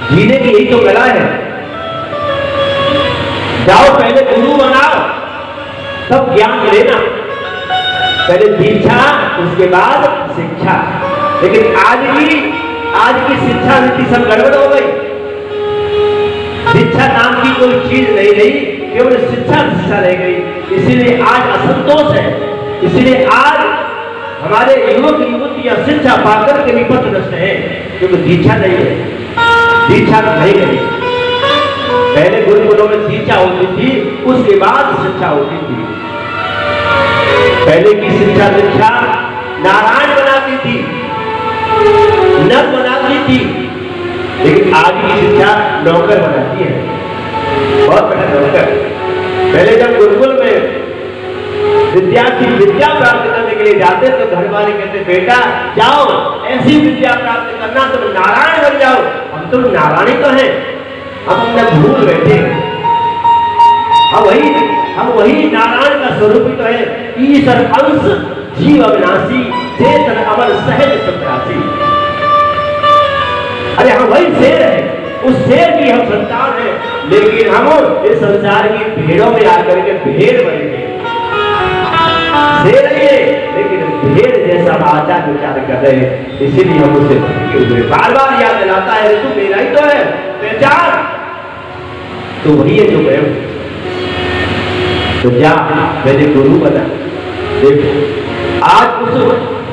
जीने की यही तो कला है। जाओ पहले गुरु बनाओ, तब ज्ञान लेना। पहले दीक्षा, उसके बाद शिक्षा। लेकिन आज की शिक्षा नीति सब गड़बड़ हो गई। शिक्षा नाम की कोई चीज नहीं रही, केवल शिक्षा रह गई। इसीलिए आज असंतोष है। इसीलिए आज हमारे युवक युवतियां शिक्षा पाकर के विपथग्रस्त है, क्योंकि दीक्षा नहीं है। दीक्षा नहीं है। पहले गुरुकुलों में दीक्षा होती थी, उसके बाद शिक्षा होती थी। पहले की शिक्षा दीक्षा नारायण बनाती थी, नर बनाती थी, लेकिन आज की शिक्षा नौकर बनाती है, बहुत बड़ा नौकर। पहले जब गुरुकुल में विद्यार्थी विद्या प्राप्त करने के लिए जाते तो घर वाले कहते बेटा जाओ ऐसी विद्या प्राप्त करना, तुम नारायण बन जाओ। हम तुम नारायण ही तो हैं, हम अपने भूल बैठे। हम वही नारायण का स्वरूप ही तो है। ईश्वर अंश जीव अविनाशी, चेतन अमर सहज संप्रासी। अरे हम वही शेर है, उस शेर की हम संतान है, लेकिन हम इस संसार की भेड़ों में आकर के भेड़ बन गए। शेर है लेकिन भेड़ जैसा आचार विचार कर रहे, इसीलिए हम उसे भटके हुए। बार बार याद दिलाता है तू मेरा ही तो है, पहचान तो वही है जो मैं हूं। तो जा मेरे गुरु बना। देखो आज उस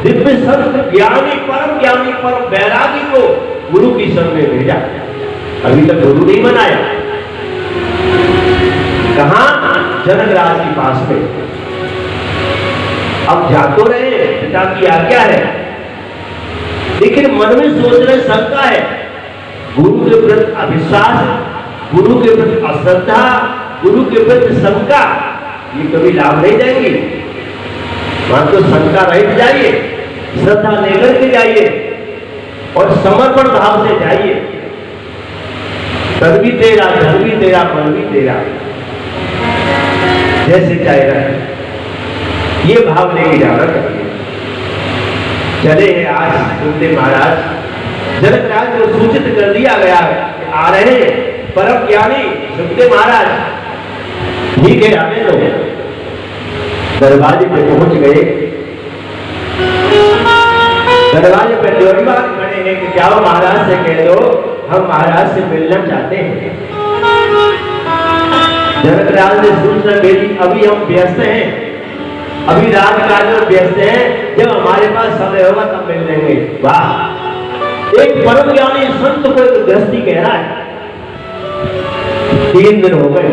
दिव्य संत ज्ञानी परम वैरागी को गुरु की संग में भेजा। अभी तक गुरु नहीं बनाया। कहां? जनकराज के पास में। अब जा तो रहे, पिता की आज्ञा है, लेकिन मन में सोच रहे शंका है। गुरु के प्रति अविश्वास, गुरु के प्रति अश्रद्धा, गुरु के प्रति शंका, ये कभी लाभ नहीं जाएगी। वहां तो शंका रहित जाइए, श्रद्धा लेकर के जाइए और समर्पण भाव से जाइए। तन भी तेरा, धन भी तेरा, मन भी तेरा, जैसे चाहेगा ये भाव लेके जाना चाहिए। चले हैं आज सुनते महाराज। जनकराज को सूचित कर दिया गया कि आ रहे परम ज्ञानी सुनते महाराज। ठीक है आने दो। दरवाजे पे पहुंच गए। दरवाजे पे द्वारपाल खड़े हैं कि जाओ महाराज से कह दो हम महाराज से मिलना चाहते हैं। जनकराज ने सूचना भेजी अभी हम व्यस्त हैं, अभी राजकाज में व्यस्त हैं, जब हमारे पास समय होगा तब मिल लेंगे। वाह! एक परम ज्ञानी संत को एक गृहस्थी कह रहा है। 3 दिन हो गए,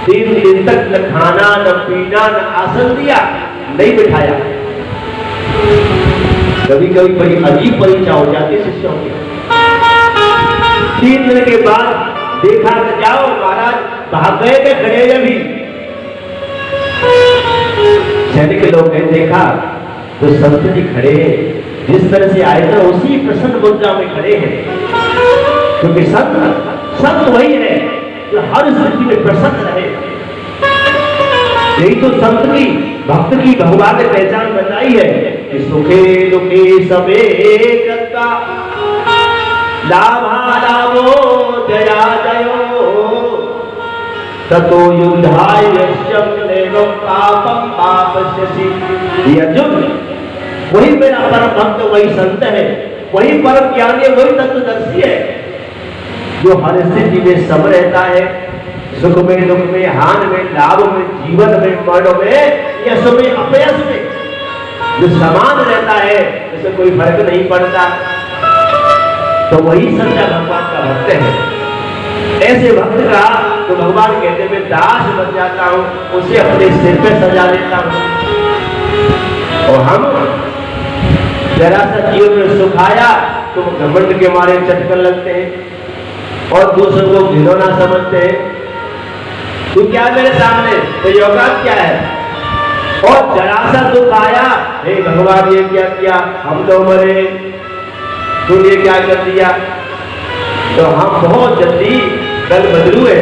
3 दिन तक न खाना न पीना न आसन दिया, नहीं बिठाया। कभी कभी बड़ी अजीब परीक्षा हो जाती है शिष्यों की। 3 दिन के बाद देखा कि जाओ महाराज भाग गए थे, खड़े अभी सैनिक लोग ने देखा तो संत जी खड़े हैं, जिस तरह से आए थे उसी प्रसन्न मुद्रा में खड़े हैं। क्योंकि संत वही है जो हर स्थिति में प्रसन्न रहे। यही तो संत की भक्त की भगवान ने पहचान बताई है कि सुखे दुखे सबे करता, लाभा लाभो जया जयो, ततो युद्धाय यश्यमेवं पापं पापस्यसि। ये अर्जुन वही मेरा परम भक्त, वही संत है, वही परम ज्ञानी, वही तत्वदर्शी है जो हर स्थिति में सम रहता है, सुख में दुख में, हानि में लाभ में, जीवन में मरण में, यश में अपयश में, जो समान रहता है, जिसे कोई फर्क नहीं पड़ता, तो वही सच्चा भगवान का भक्त है। ऐसे भक्त का तो भगवान कहते मैं दास बन जाता हूं, उसे अपने सिर पे सजा लेता हूं। और हम जरा सा जीवन में सुख आया तो घमंड के मारे चटकन लगते हैं और दूसरों को घिनौना समझते हैं। तू क्या मेरे सामने, तो औकात क्या है? और जरा सा दुख आया, हे भगवान ये क्या किया, हम तो मरे, तूने क्या कर दिया। तो हम बहुत जल्दी कल बदलू है,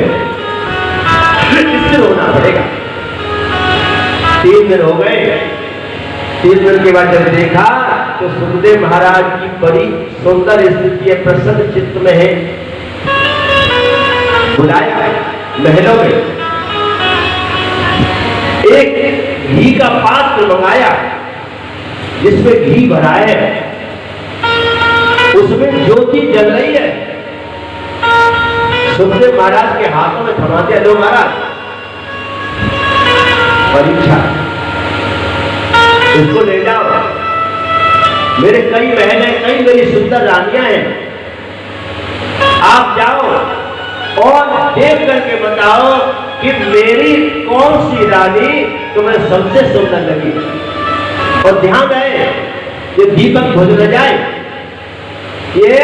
इससे रोना पड़ेगा। 3 दिन हो गए। 3 दिन के बाद जब देखा तो सुखदेव महाराज की बड़ी सुंदर स्थिति है, प्रसन्न चित्त में है। बुलाया महलों में, एक घी का पात्र मंगाया जिसमें घी भरा है, उसमें ज्योति जल रही है। सुखदेव महाराज के हाथों में थमा दिया, लो महाराज परीक्षा, इसको ले जाओ। मेरे कई महल हैं, कई मेरी सुंदर रानियां हैं, आप जाओ और देख करके बताओ कि मेरी कौन सी रानी तुम्हें सबसे सुंदर लगी। और ध्यान रहे ये दीपक बुझ न जाए, ये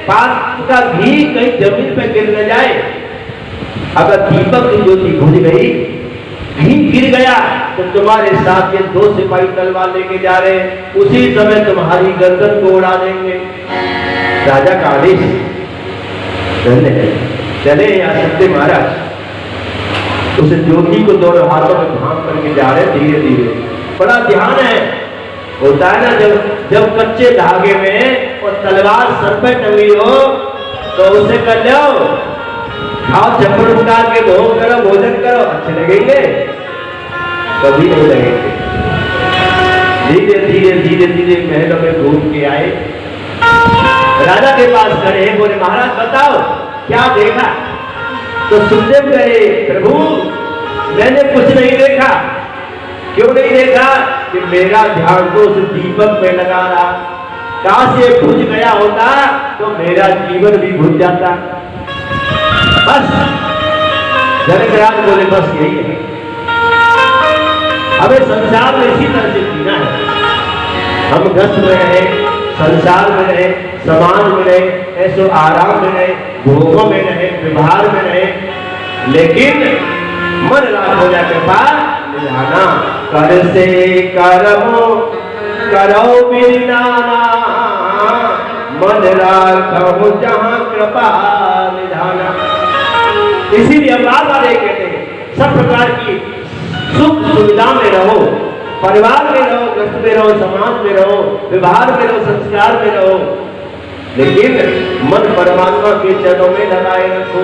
पात्र का घी कहीं जमीन पे गिर न जाए। अगर दीपक की ज्योति बुझ गई, घी गिर गया, तो तुम्हारे साथ ये दो सिपाही तलवार लेके जा रहे, उसी समय तुम्हारी गर्दन को उड़ा देंगे। राजा का आदेश, चले या सत्य महाराज उस ज्योति को दोनों हाथों में थाम करके जा रहे धीरे धीरे। बड़ा ध्यान है, होता है ना जब कच्चे धागे में और तलवार सर पे टंगी हो तो उसे कर लो, खाओ चक्कर उठा के भोग करो, भोजन करो, अच्छे लगेंगे, कभी नहीं लगेंगे। धीरे धीरे धीरे धीरे महलों में घूम के आए, राजा के पास खड़े हैं, बोले महाराज बताओ क्या देखा। तो सुखदेव कहे प्रभु मैंने कुछ नहीं देखा। क्यों नहीं देखा? कि मेरा ध्यान तो उस दीपक में लगा रहा, काश ये बुझ गया होता तो मेरा जीवन भी बुझ जाता। बस जनकराज बोले बस यही है, हमें संसार में इसी तरह से जीना है। हम ग्रस्त में रहे, संसार में रहे, समाज में रहे, ऐसो आराम में रहे, भोगों में रहे, व्यवहार में रहे, लेकिन मन राग हो जाने पर निधाना कर से करमो करो बिनाना, मन राखो जहां कृपा निधाना। इसीलिए बार बार कहते हैं सब प्रकार की सुख सुविधा में रहो, परिवार में रहो, ग्रस्त में रहो, समाज में रहो, व्यवहार में रहो, संस्कार में रहो, लेकिन मन परमात्मा के चरणों में लगाए रखो।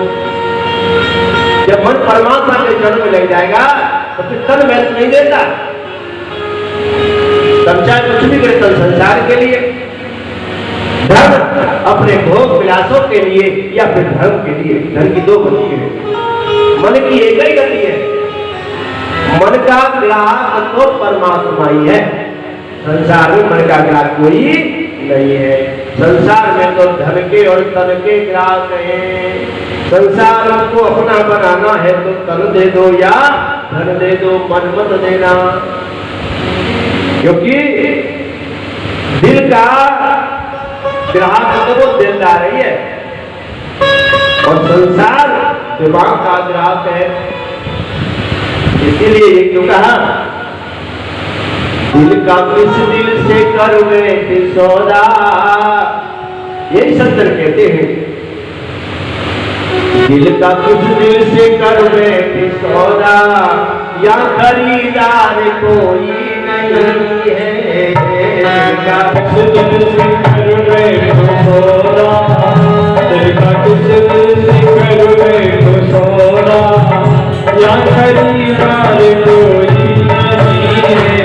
जब मन परमात्मा के चरणों में लग जाएगा तो फिर तन महत्व नहीं देता। तब चाहे कुछ भी करे, तन संसार के लिए, धर्म अपने भोग विलासों के लिए या फिर धर्म के लिए। धर्म की दो गति है, मन की एक ही गति है। मन का ग्राहक तो परमात्मा ही है, संसार में मन का ग्राहक कोई नहीं है। संसार में तो धन के और तन के ग्राहक हैं। संसार को अपना बनाना है तो तन दे दो या धन दे दो, मन मत देना, क्योंकि दिल का ग्राहक तो वो दिलदार ही है और संसार दिमाग का ग्राहक है। इसीलिए ये क्यों कहा, दिल का किस दिल से करवे सौदा, यही संतर कहते हैं, दिल का किस दिल से करवे सौदा, या खरीदार कोई नहीं है। का किस दिल से करवे सौदा, दिल का किस दिल से करवे सौदा, या खरीदार कोई नहीं है।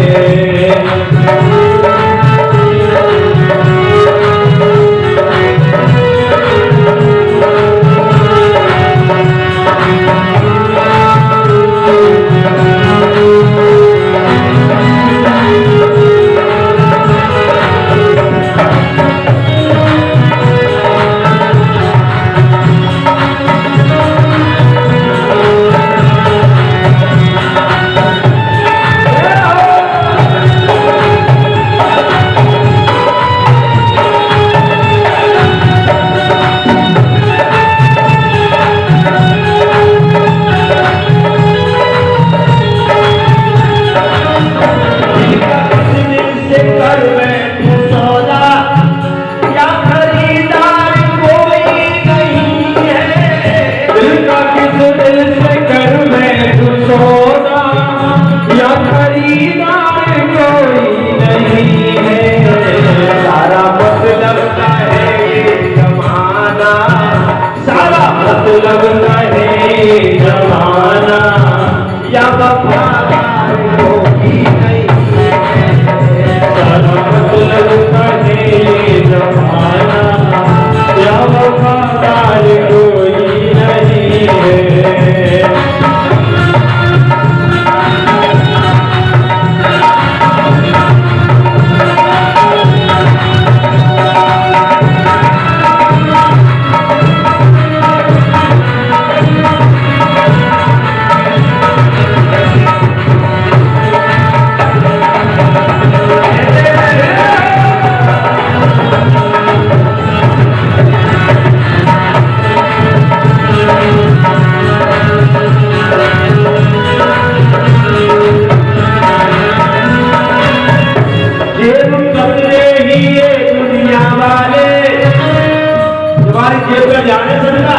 तुम्हारी जेब में जाने सका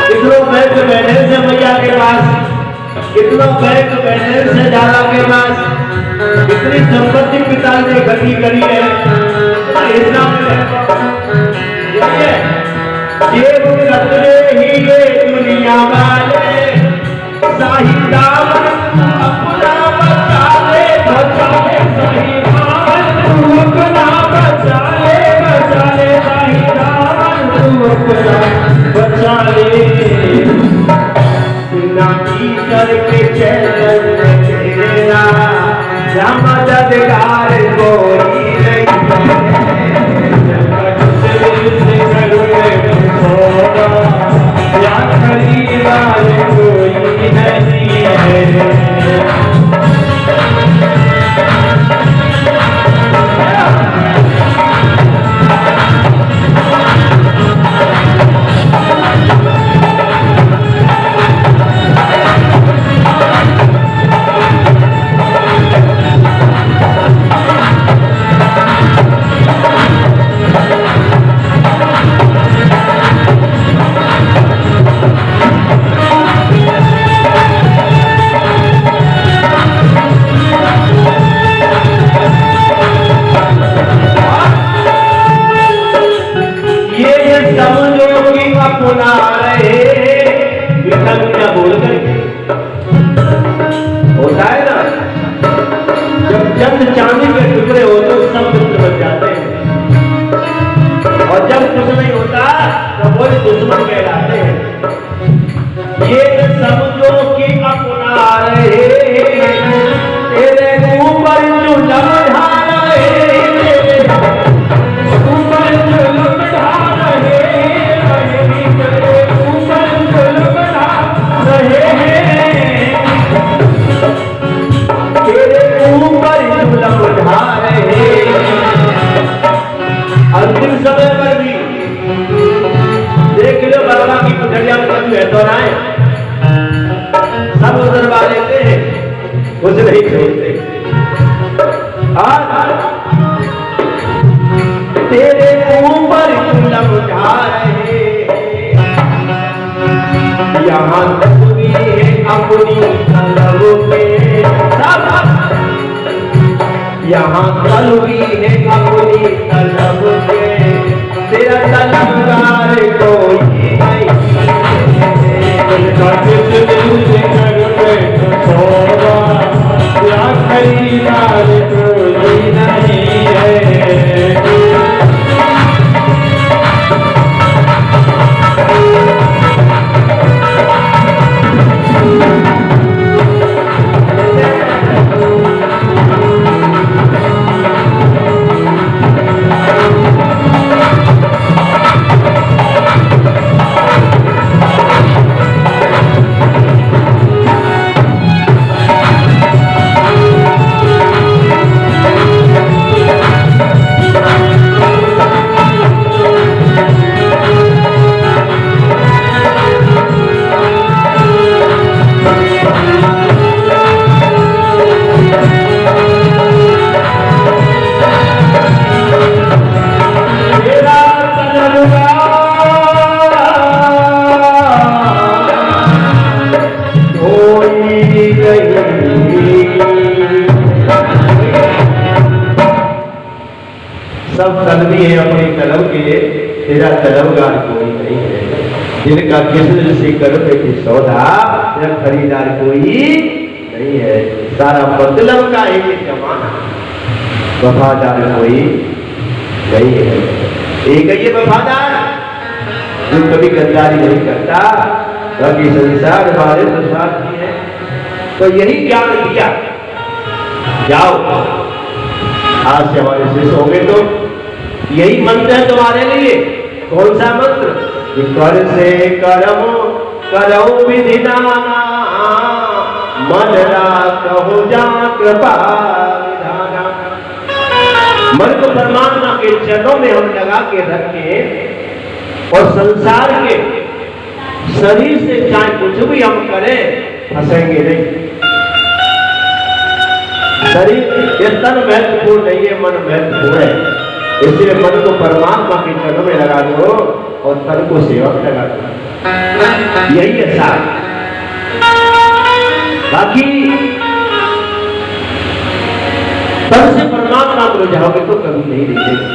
कितनों बैंक बैलेंस है भैया के पास, कितनों बैंक बैलेंस है दादा के पास, कितनी संपत्ति पिता ने इकट्ठी करी है, हिस्सा जेब कतरे ही ये दुनिया वाले साही दामन अपना बचा ले साही दामन तू अपना बचा ले साही दामन तू अपना बचा ले बिना कीचड़ के चैनल तेरा मददगार कोई नहीं या खरीदार कोई नहीं है। अपना रहे क्या बोल करके होता है ना, जब चंद चांदी के टुकड़े होते तो सब मित्र बन जाते हैं, और जब कुछ नहीं होता तो वो दुश्मन कहलाते हैं। ये समझो कि अपना रहे तेरे ऊपर जो लम्हा अंतिम समय पर भी देख लो बाबा की पुतलिया में कभी है तो आए सब उतरवा लेते हैं, कुछ नहीं छोड़ते। तेरे ऊपर कुलम उठा रहे यहाँ तस्वीर है अपनी तलब पे, यहाँ तस्वीर है अपनी तलब पे, तेरा तलबगार कोई नहीं या खरीदार कोई नहीं है। सब तलबी है अपनी तलब के, तेरा तलबगार कोई नहीं है। जिनका किस्म से कर पे सौदा, तेरा खरीदार कोई नहीं है। सारा मतलब का एक जमाना, वफादार कोई नहीं है। एक ये वफादार जो कभी गद्दारी नहीं करता, बाकी संसार वाले तो साथ ही है। तो यही ज्ञान दिया, जाओ आज से हमारे शिष्य हो गए तो यही मंत्र है तुम्हारे लिए। कौन सा मंत्र? कर से करम करो विधि नाना, मन राखो जा कृपा विधाना। मन को परमात्मा के चरणों में हम लगा के रखें और संसार के शरीर से चाहे कुछ भी हम करें फंसेंगे नहीं। शरीर ये तन महत्वपूर्ण नहीं है, मन महत्वपूर्ण है। इसलिए मन को परमात्मा के चरणों में लगा दो और तन को सेवा में लगा दो, यही है सार। बाकी तन से परमात्मा को जाओगे तो कभी नहीं दिखेगी।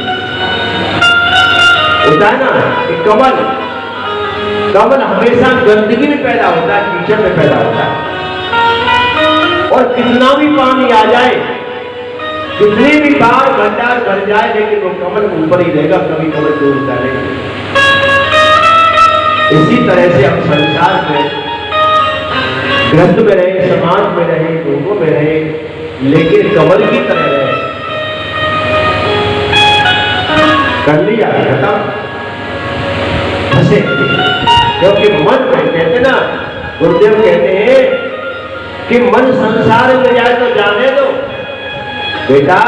होता है ना कि कमल हमेशा गंदगी में पैदा होता है, कीचड़ में पैदा होता है, और कितना भी पानी आ जाए, कितनी भी बार भंडार भर जाए, लेकिन वो कमल ऊपर ही रहेगा, कभी कमल डूबता नहीं। इसी तरह से हम संसार में ग्रंथ में रहे, समाज में रहे, लोगों में रहे, लेकिन कमल की तरह रहे। कर लिया खत्म, फंसे। क्योंकि मन में कहते ना, गुरुदेव कहते हैं कि मन संसार में जाए तो जाने दो बेटा,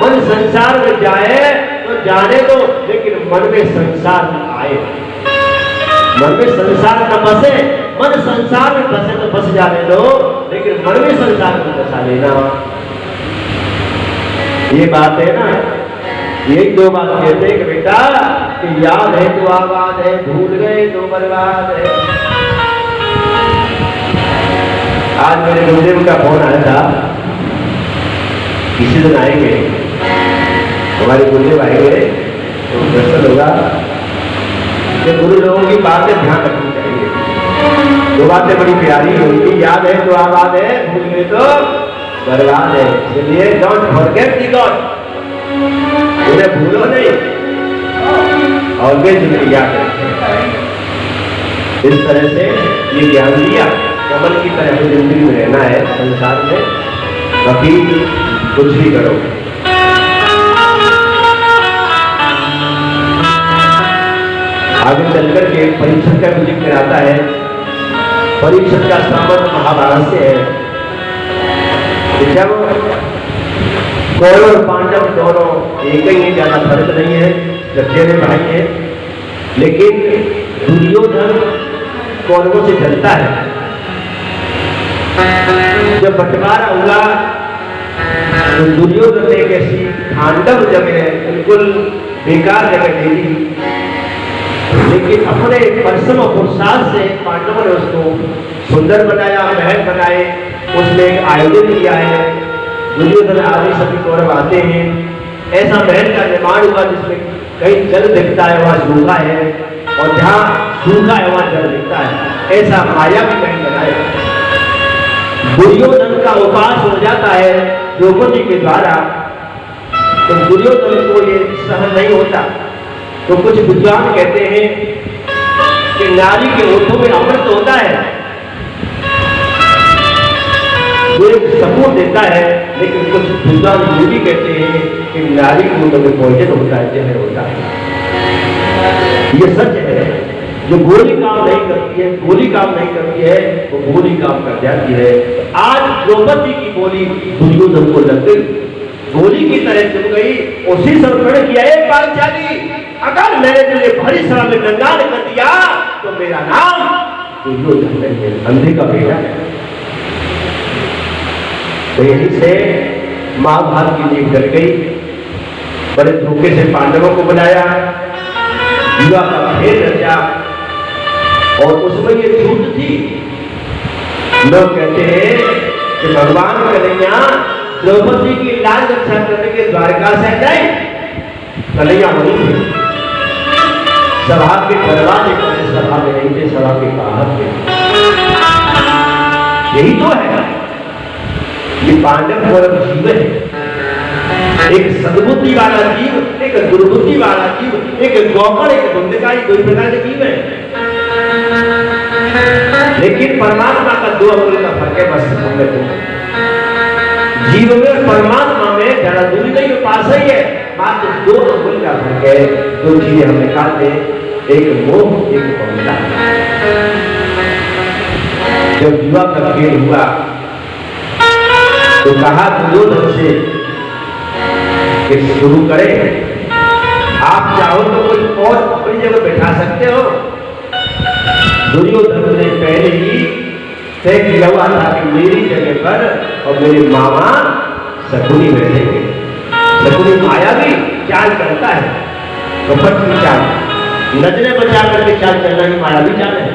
मन संसार में जाए तो जाने दो, लेकिन मन में संसार न आए। मन में संसार न बसे, मन संसार में बसे तो बस जाने दो, लेकिन मन में संसार में बसा लेना। ये बात है ना, यही दो बात कहते हैं कि बेटा कि याद है तो आबाद है, भूल गए तो बर्बाद है। आज मेरे गुरुदेव का फोन आया था, किसी दिन आएंगे हमारे गुरुदेव, आएंगे तो दर्शन होगा कि गुरु लोगों की बातें ध्यान रखनी चाहिए। दो बातें बड़ी प्यारी होती, याद है तो आबाद है, भूल गए तो बर्बाद है। इसलिए डोंट फॉरगेट द गॉड, उन्हें भूलो नहीं और वे जिंदगी याद रखें। इस तरह से ये ज्ञान दिया, कमल की तरह जिंदगी में रहना है संसार में, बाकी कुछ भी करो। आगे चलकर के परीक्षण का भी जिक्र आता है। परीक्षण का संबंध महाभारत से है। जब कौरव और पांडव दोनों एक ही है, ज्यादा फर्क नहीं है, चचेरे भाई हैं, लेकिन दुर्योधन कौरवों से चलता है। जब बंटवारा हुआ तो दुर्योधन ने एक ऐसी पांडव जगह, बिल्कुल बेकार जगह दे दी, लेकिन अपने परिश्रम और पुरुषार्थ से पांडवों ने उसको सुंदर बनाया, महल बनाए, उसमें एक आयोजन किया है। दुर्योधन आदि सभी कौरव आते हैं, ऐसा महल का निर्माण हुआ जिसमें कहीं जल दिखता है वहां सूखा है, और जहां सूखा है वहां जल दिखता है, ऐसा माया भी महल बनाया। दुर्योधन का उपास हो जाता है द्रौपदी के द्वारा, तो दुर्योधन को ये सहन नहीं होता, तो कुछ विद्वान कहते हैं कि नारी के ओठों में अमृत होता है, वो एक सबूत देता है, लेकिन कुछ विद्वान ये भी कहते हैं कि नारी के ओठों में पॉइजन होता है, जहर होता है। ये सच है। जो गोली काम नहीं करती है, गोली काम नहीं करती है, वो गोली काम कर जाती है। आज द्रौपदी की गोली दुर्योधन को लग गई, गोली की तरह चुन गई। उसी समय किया एक बात चाली, अगर मैंने तुझे भरी सभा में गंगान कर दिया तो मेरा नाम दुर्योधन नहीं है, अंधे का बेटा है। तो यहीं से महाभारत की नींव डर गई। बड़े धोखे से पांडवों को बुलाया, युवा का खेल रचा, और उसमें ये छूट थी। लोग कहते हैं कि भगवान कन्हैया द्रौपदी की लाज रक्षा करने के द्वारका से गए, कन्हैया वहीं थे, सभा के दरवाजे पर, सभा में नहीं थे, सभा के बाहर थे। यही तो है, ये पांडव कौरव जीवन है। एक सद्बुद्धि वाला जीव, एक दुर्बुद्धि वाला जीव, एक गौकर, एक धुंधकारी, दो प्रकार के जीव है। लेकिन परमात्मा का दो अंगुल का फर्क है बस हमें तो। जीव में और परमात्मा में ज्यादा दूरी नहीं, पास ही है, मात्र दो अंगुल का फर्क है। दो चीजें हम निकालते हैं, एक मोह, एक ममता। जब युवा का खेल हुआ तो कहा दुर्योधन से कि शुरू करें, आप चाहो तो कोई और अपनी जगह बैठा सकते हो। दुर्योधन ने पहले ही तय किया हुआ था कि मेरी जगह पर और मेरे मामा शकुनी बैठेंगे। शकुनी आया भी, चाल चलता है, कपट की चाल, नजरें बचा करके चाल चलना ही मायावी चाल है,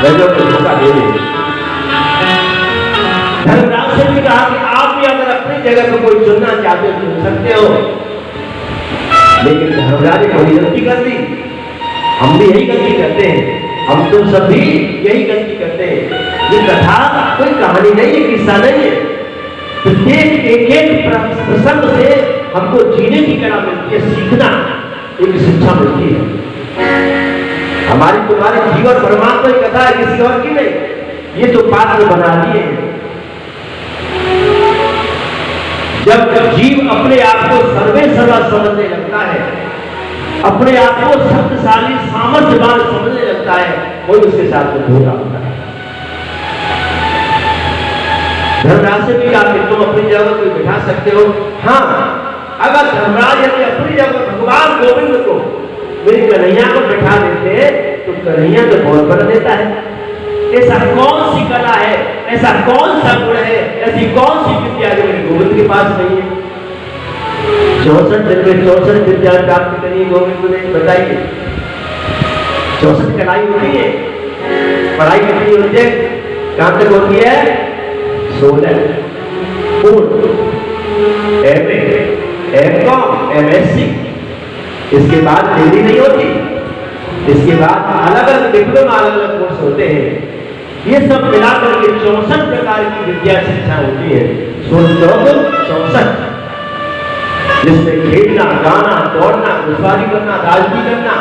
नजरों को धोखा दे दे। धर्मराज से भी कहा कि आप भी अगर अपनी जगह पर कोई चुनना चाहते हो चुन सकते हो, लेकिन धर्मराज ने बड़ी गलती कर दी। हम भी यही गलती करते हैं, हम तो सभी यही गलती करते हैं। ये कथा कोई कहानी नहीं है, किस्सा नहीं है, प्रत्येक एक एक प्रसंग से हमको जीने की कला मिलती है, सीखना एक शिक्षा मिलती है। हमारी तुम्हारे जीवन परमात्मा की कथा है, किसी और की नहीं। ये तो पात्र बना दिए हैं। जब जीव अपने आप को सर्वे सर्वा समझने लगता है, अपने आप को शक्तिशाली सामर्थ्यवान समझने लगता है, कोई उसके साथ में धोखा होता है। धर्मराज से भी आप तुम अपनी जगह को बिठा सकते हो। हाँ, अगर धर्मराज यदि अपनी जगह भगवान गोविंद को मेरी कन्हैया को बिठा देते तो कन्हैया तो बहुत बना देता है। ऐसा कौन सी कला है, ऐसा कौन सा गुण है, ऐसी कौन सी विद्या जो मेरे गोविंद के पास नहीं है? 64 दिन में 64 विद्या प्राप्त करी गोविंद ने, बताइए। 64 कलाई होती है, पढ़ाई कितनी होती है, कहां तक होती है? 16 पूर्ण, MA, MCOM, MSc, इसके बाद डिग्री नहीं होती, इसके बाद अलग अलग डिप्लोमा, अलग अलग कोर्स होते हैं। ये सब मिलाकर के 64 प्रकार की विद्या शिक्षा होती है। 64, जिसमें खेलना, गाना, दौड़ना, घुड़सवारी करना, राजनीति करना,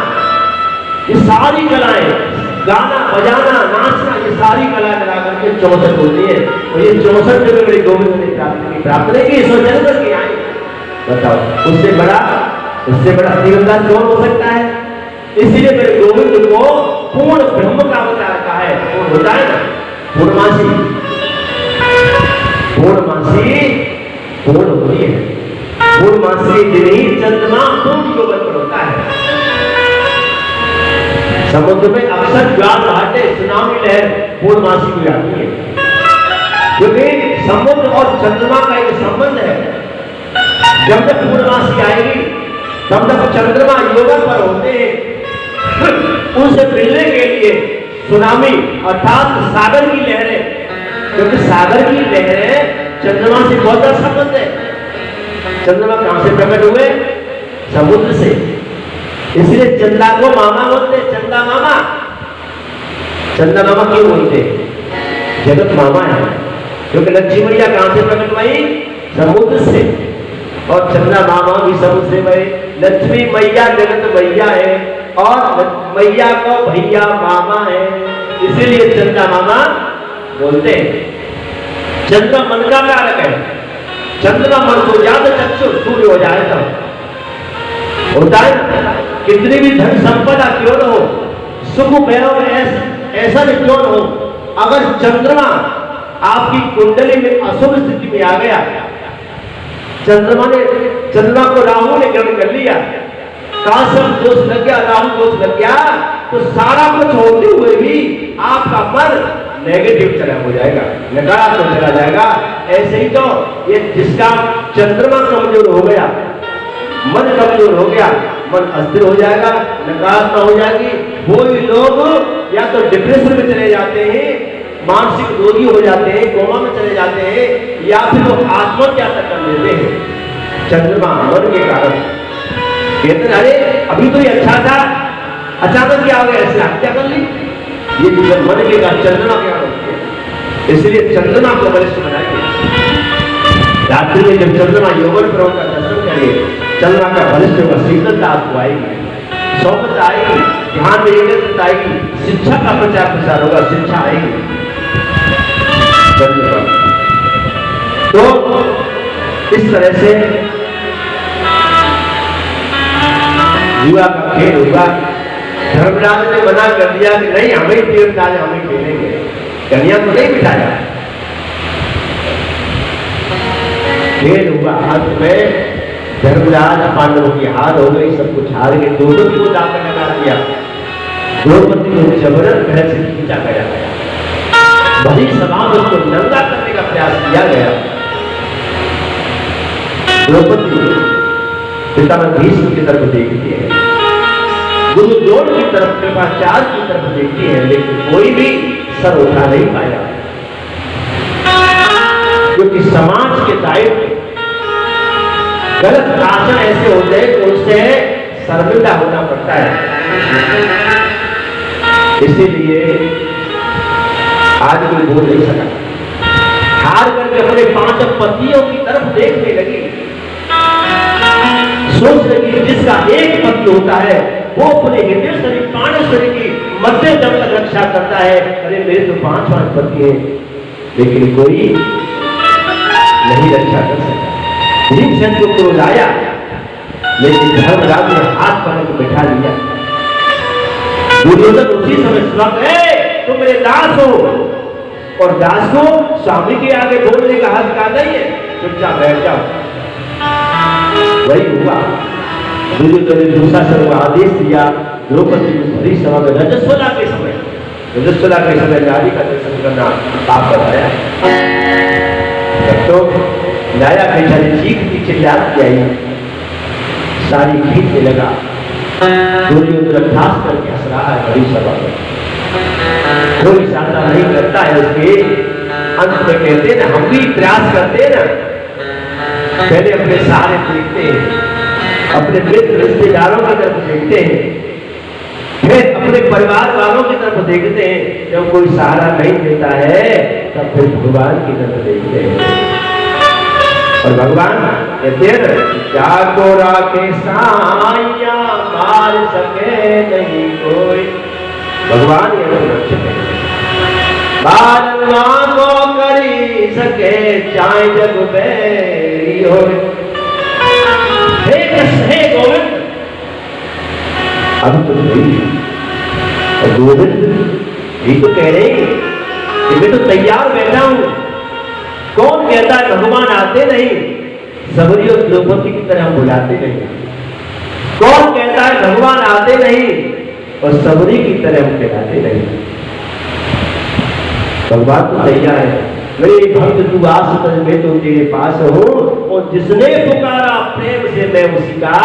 ये सारी कलाएं, गाना, बजाना, नाचना, ये सारी कलाएं मिलाकर के 64 होती है। और ये 64 जो मेरे गोविंद ने प्राप्त नहीं की, इसमें जन्म करके आए। बताओ, उससे बड़ा तीव्रता कौन हो सकता है? इसलिए मेरे गोविंद को पूर्ण ब्रह्म का अवतार कहा है। पूर्ण होता है ना, पूर्णमासी, पूर्णमासी पूर्ण होती है। पूर्णमासी दिन ही चंद्रमा पूर्ण योग पर होता है। समुद्र में अक्सर ज्वार भाटे, सुनामी लहर पूर्णमासी को आती है, क्योंकि समुद्र और चंद्रमा का एक संबंध है। जब तक पूर्णमासी आएगी तब तक चंद्रमा योगा पर होते हैं, उनसे मिलने के लिए सुनामी अर्थात सागर की लहरें, क्योंकि सागर की लहरें चंद्रमा से बहुत ज्यादा संबंध है। चंद्रमा कहां से प्रकट हुए? समुद्र से। इसलिए चंदा को मामा बोलते, चंदा मामा। चंदा मामा क्यों बोलते? जगत मामा है, क्योंकि लक्ष्मी मैया कहां से प्रकट हुई? समुद्र से। और चंदा मामा भी समुद्र से भरे। लक्ष्मी मैया जगत मैया है और मैया को भैया मामा है, इसीलिए चंदा मामा बोलते हैं। चंद्रमा मन का कारक है। चंद्रमा मन को ज्यादा चक्षु सूर्य हो जाए तो होता है। कितनी भी धन संपदा क्यों न हो, सुख वैभव ऐसा भी क्यों न हो, अगर चंद्रमा आपकी कुंडली में अशुभ स्थिति में आ गया, चंद्रमा को राहु ने ग्रहण कर लिया, कासम दोष लग गया, राहु दोष लग गया, तो सारा कुछ होते हुए भी आपका मन नेगेटिव चला हो जाएगा, नकारात्मक चला जाएगा। ऐसे ही तो ये जिसका चंद्रमा कमजोर हो गया, मन कमजोर हो गया, मन अस्थिर हो जाएगा, नकारात्मक हो जाएगी। वो भी लोग या तो डिप्रेशन में चले जाते हैं, मानसिक रोगी हो जाते हैं, कोमा में चले जाते हैं, या फिर वो आत्महत्या तक कर लेते हैं। चंद्रमा मन के कारण कहते हैं, अरे अभी तो ये अच्छा था, अचानक क्या हो गया, ऐसे हत्या कर ली। ये जब मन के कारण चंद्रमा क्या होती है, इसलिए चंद्रमा को वरिष्ठ बनाइए। रात्रि में जब चंद्रमा योगन प्रभु का दर्शन करिए, चंद्रमा का वरिष्ठ होगा, शीतलता आपको आएगी, सौम्यता आएगी, ध्यान में एकाग्रता आएगी, शिक्षा का प्रचार प्रसार होगा, शिक्षा आएगी। तो इस तरह से युवा का खेल होगा। धर्मराज ने मना कर दिया कि नहीं, हमें तीर्थराज हमें खेलेंगे, कन्या को नहीं बिठाया। खेल हुआ, अंत में धर्मराज पांडवों की हार हो गई, सब कुछ हार गए। द्रौपदी को दाकर लगा दिया, द्रौपदी को जबरन महल से खींचा गया, बड़ी सभा में उसको नंगा करने का प्रयास किया गया। द्रौपदी पितामह भीष्म की तरफ देखती है, गुरु द्रोण की तरफ, कृपाचार्य की तरफ देखती है, लेकिन कोई भी सर उठा नहीं पाया, क्योंकि समाज के दायित्व गलत आचरण ऐसे होते हैं कि उनसे शर्मिंदा होना पड़ता है। इसीलिए आज कोई बोल नहीं सका, हार करके अपने 5 पतियों की तरफ देखने लगी, सोच लगी जिसका एक पति होता है वो अपने हृदय शरीर पांडव शरीर की मध्य दम तक रक्षा करता है। अरे मेरे तो 5 पति हैं, लेकिन कोई नहीं रक्षा कर सका। भीमसेन को क्रोध आया, लेकिन धर्मराज ने हाथ पकड़ के बैठा लिया। दुर्योधन उसी समय सुना, तुम मेरे दास हो, और दास को स्वामी के आगे बोलने का हक का नहीं है, चुपचाप बैठ जाओ। वही हुआ। दुर्योधन ने दुशासन को आदेश दिया, द्रौपदी को भरी सभा में रजस्वला के समय नारी का दर्शन करना पाप बताया। तो नाया बेचारी चीखती चिल्लाती आई, सारी खींचने लगा। दुर्योधन ठास करके हंस रहा है बड़ी सभा में, कोई साधा नहीं करता है। उसके अंत में कहते ना, हम भी प्रयास करते हैं ना, पहले अपने सहारे देखते हैं, अपने मित्र रिश्तेदारों की तरफ देखते हैं, फिर अपने परिवार वालों की तरफ देखते हैं। जब कोई सहारा नहीं देता है तब फिर भगवान की तरफ देखते हैं। और भगवान कहते हैं, जागो राखे साया मार सके नहीं कोई। भगवान ये रक्षक है, बालवा को करी सके चाहे जग बैरी हो। हे गोविंद, अब तो नहीं, और गोविंद ये तो कह रहे कि मैं तो तैयार बैठा हूं। कौन कहता है भगवान आते नहीं? सबरी और द्रौपदी की तरह हम बुलाते नहीं। कौन कहता है भगवान आते नहीं और सबरी की तरह हम कहलाते नहीं? भगवान तो तैयार है, मेरे भक्त तू आस मैं तो तेरे पास हूं, और जिसने पुकारा प्रेम से मैं उसी का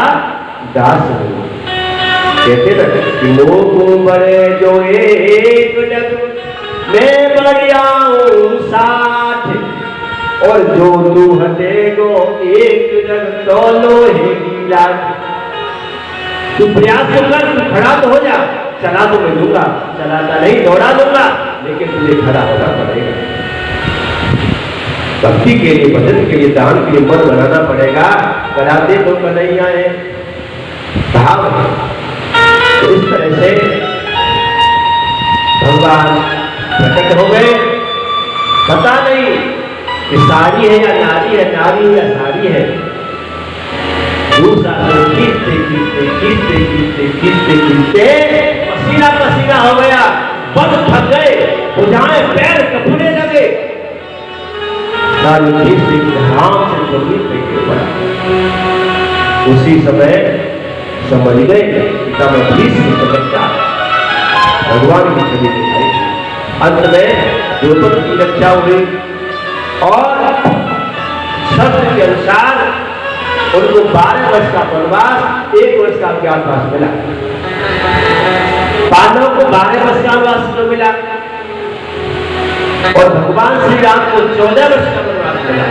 दास हूं। कहते ना कि लोग बड़े जो एक डग मैं बढ़िया हूं 60, और जो तू हटेगो एक डग तो लोहे की लाठ। तू प्रयास तो कर, तू खड़ा तो हो जा, चला तो मैं दूंगा, चलाता नहीं दौड़ा दूंगा, लेकिन तुझे खड़ा होना पड़ेगा। भक्ति के लिए, भजन के लिए, दान के लिए मन बनाना पड़ेगा। कराते तो कन्हैया है, भाव है। तो इस तरह से भगवान प्रकट हो गए। पता नहीं कि साड़ी है या नारी है, नारी है या साड़ी है। दूसरा खींचते खींचते खींचते खींचते खींचते खींचते पसीना पसीना हो गया, पग थक गए, भुजाएं पैर कपने लगे। खींचते आराम से जमीन पे गिर पड़ा। उसी समय समझ गए पितामह भीष्म चमत्कार भगवान की छवि दिखाई। अंत में द्रौपदी की रक्षा हुई, और शब्द के अनुसार उनको 12 वर्ष का वनवास, 1 वर्ष का अज्ञातवास मिला। पांडवों को 12 वर्ष का वनवास क्यों मिला, और भगवान श्री राम को 14 वर्ष का वनवास मिला?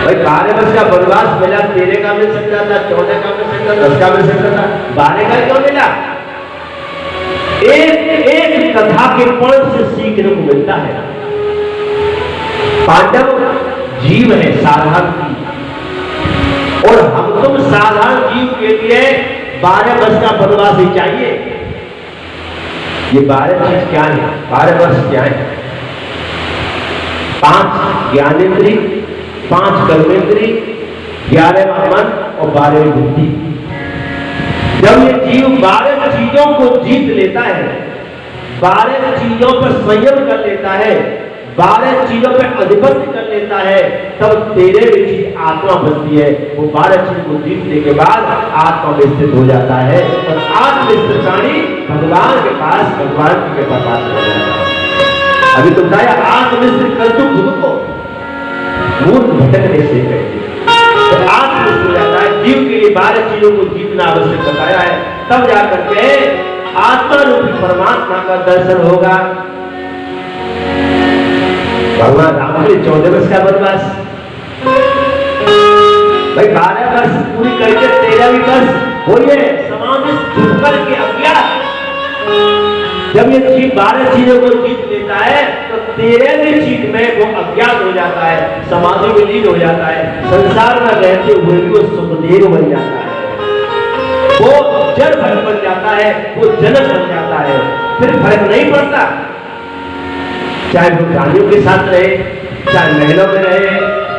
भाई 12 वर्ष का वनवास मिला, 13 का मिल सकता था, 14 का मिल सकता था, 10 का मिल सकता था, 12 का क्यों मिला? एक कथा के पढ़ से सीखने को मिलता है। पांडव जीव है, साधारण जीव, और हम तुम साधारण जीव के लिए 12 वर्ष का वनवास ही चाहिए। ये 12 चीज क्या है? 12 वर्ष क्या है? 5 ज्ञानेंद्री, 5 कर्मेंद्री, 11वां मन और 12वीं बुद्धि। जब ये जीव 12 चीजों को जीत लेता है, 12 चीजों पर संयम कर लेता है, 12 चीजों पर अधिपत्य कर लेता है, तब 13वीं चीज आत्मा बनती है। वो 12 चीज को जीतने के बाद आत्मा में स्थित हो जाता है, और आत्मस्थित प्राणी भगवान के पास भगवान की कृपा प्राप्त हो जाता है। अभी तुम बताया आत्मस्थित कर तू खुद को, मूर्ख भटकने से कहते, तो आत्मस्थित हो जाता है। जीव के लिए 12 चीजों को जीतना आवश्यक बताया है, तब जाकर के आत्मा रूपी परमात्मा का दर्शन होगा। भगवान राम के 14 वर्ष का वनवास, भाई 12 वर्ष पूरी करके 13वीं वर्ष होइए समाधि झुक करके अज्ञात। जब ये 12 चीजों को जीत लेता है तो 13वीं चीज में वो अज्ञात हो जाता है, समाधि में लीन हो जाता है, संसार में रहते हुए भी वो सुखदेव बन जाता है, वो जड़ भर बन जाता है, वो जनक बन जाता है। फिर फर्क नहीं पड़ता, चाहे वो प्राणियों के साथ रहे, चाहे महलों में रहे,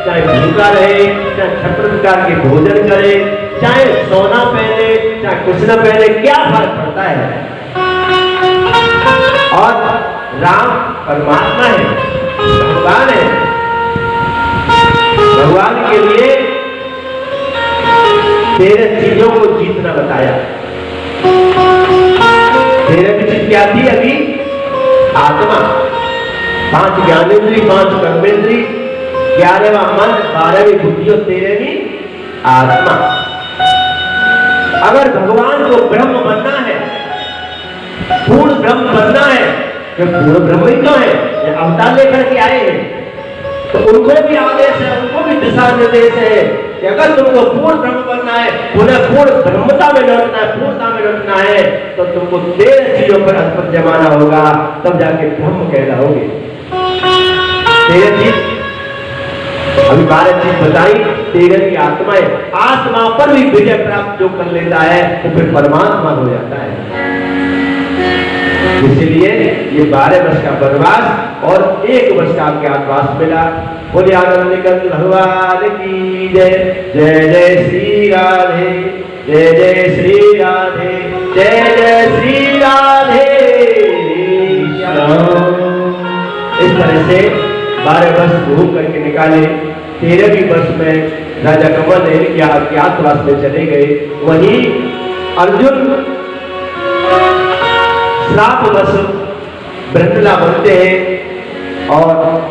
चाहे भूखा रहे, चाहे छत्र प्रकार के भोजन करे, चाहे सोना पहने, चाहे कुछ न पहने, क्या फर्क पड़ता है। और राम परमात्मा है, भगवान है, भगवान के लिए 13 चीजों को जीतना बताया। 13वीं चीज क्या थी अभी? आत्मा, 5 ज्ञानेंद्री, 5 कर्मेंद्री, 11वां मन, 12वीं बुद्धि और 13वीं आत्मा। अगर भगवान को ब्रह्म बनना है, पूर्ण ब्रह्म बनना है, जो पूर्ण ब्रह्म ही तो है, ये अवतार लेकर के आए हैं, तो उनको भी आदेश है, उनको भी दिशा निर्देश है कि अगर तुमको पूर्ण ब्रह्म बनना है, पुनः पूर्ण ब्रह्मता में लौटना है, पूर्णता में लौटना है, तो तुमको 13 चीजों पर अस्पत जमाना होगा, तब जाके ब्रह्म कहलाओगे। 13 चीज अभी 12 चीज बताई, 13वीं आत्मा है। आत्मा पर भी विजय प्राप्त जो कर लेता है तो फिर परमात्मा हो जाता है। इसलिए ये 12 वर्ष का वनवास और 1 वर्ष का अज्ञातवास मिला। बोले आनंद निकंद भगवान की जय। जय जय श्री राधे, जय जय श्री राधे, जय जय श्री राधे। इस तरह से 12 वर्ष घूम करके निकाले। 13वीं वर्ष में राजा कमल या अज्ञातवास में चले गए। वहीं अर्जुन श्रापवश ब्रह्मला बनते हैं और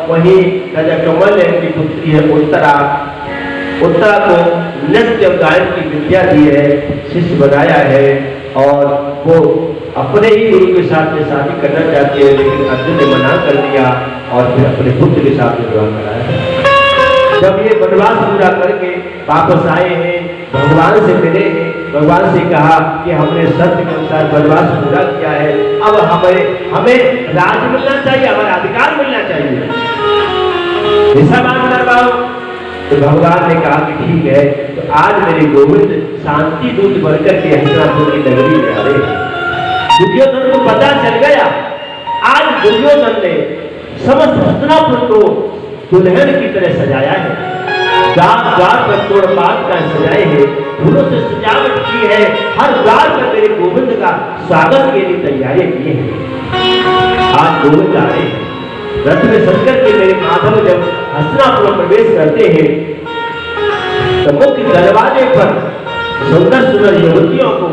वहीं राजा कमल की पुत्री है उत्तरा। उत्तरा को नृत्य गायन की विद्या दी है, शिष्य बनाया है और वो अपने ही गुरु के साथ में शादी करना चाहती है, लेकिन अर्जुन ने मना कर दिया और फिर अपने पुत्र के साथ विवाह कराया। जब ये वनवास पूरा करके वापस आए हैं, भगवान से मिले हैं, भगवान से कहा कि हमने सत्य के अनुसार वनवास पूरा किया है, अब हमें राज मिलना चाहिए, हमारा अधिकार मिलना चाहिए, ऐसा बात कर पाओ। तो भगवान ने कहा कि ठीक है, तो आज मेरे गोविंद शांति दूत बनकर के हस्तिनापुर की नगरी में आ रहे हैं। दुर्योधन को पता चल गया, आज दुर्योधन ने समस्त हस्तिनापुर को दुल्हन की तरह सजाया है, द्वार द्वार पर तोड़पात का सजाए हैं, फूलों से सजावट की है, हर द्वार पर मेरे गोविंद का स्वागत के लिए तैयारी की है। आज गोविंद आ रहे हैं, रथ में सजकर के मेरे माधव जब हस्तिनापुर में प्रवेश करते हैं तो मुख्य दरवाजे पर सुंदर सुंदर युवतियों को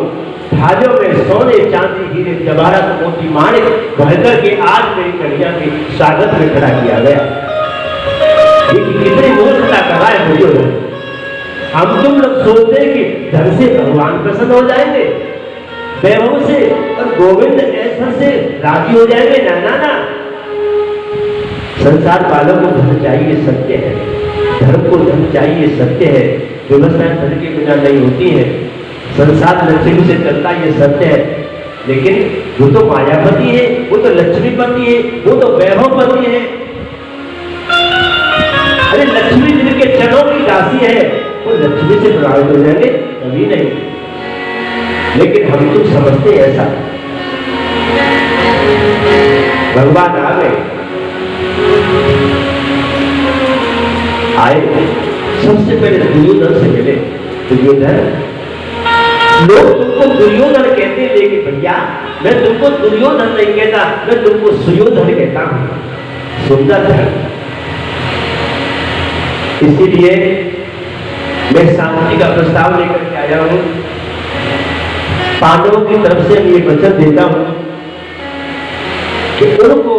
भाजों में सोने चांदी हीरे जवाहरात मोती माणिक भरकर के आज मेरी कन्या के स्वागत में खड़ा किया गया। कितनी मूर्खता कर रहा है दुर्योधन। हम तुम लोग सोचते हैं कि धन से भगवान प्रसन्न हो जाएंगे, वैभव से और गोविंद ऐश्वर्य से राजी हो जाएंगे। ना ना ना, संसार वालों को धन चाहिए, सत्य है, धर्म को धन चाहिए, सत्य है, व्यवस्थाएं धन के बिना नहीं होती है, संसार लक्ष्मी से चलता ये सत्य है। लेकिन वो तो मायापति है, वो तो लक्ष्मीपति है, वो तो वैभवपति है। अरे लक्ष्मी जिनके चरणों की दासी है वो लक्ष्मी से प्रभावित हो जाएंगे? कभी नहीं। लेकिन हम तो समझते हैं ऐसा। भगवान आ गए, आए, सबसे पहले दुर्योधन से मिले। दुर्योधन, लोग तुमको दुर्योधन कहते हैं, लेकिन भैया मैं तुमको दुर्योधन नहीं कहता, मैं तुमको सुयोधन कहता हूं। सुंदर है, इसीलिए मैं शांति का प्रस्ताव लेकर के आया हूं। पांडवों की तरफ से मैं ये वचन देता हूं कि उनको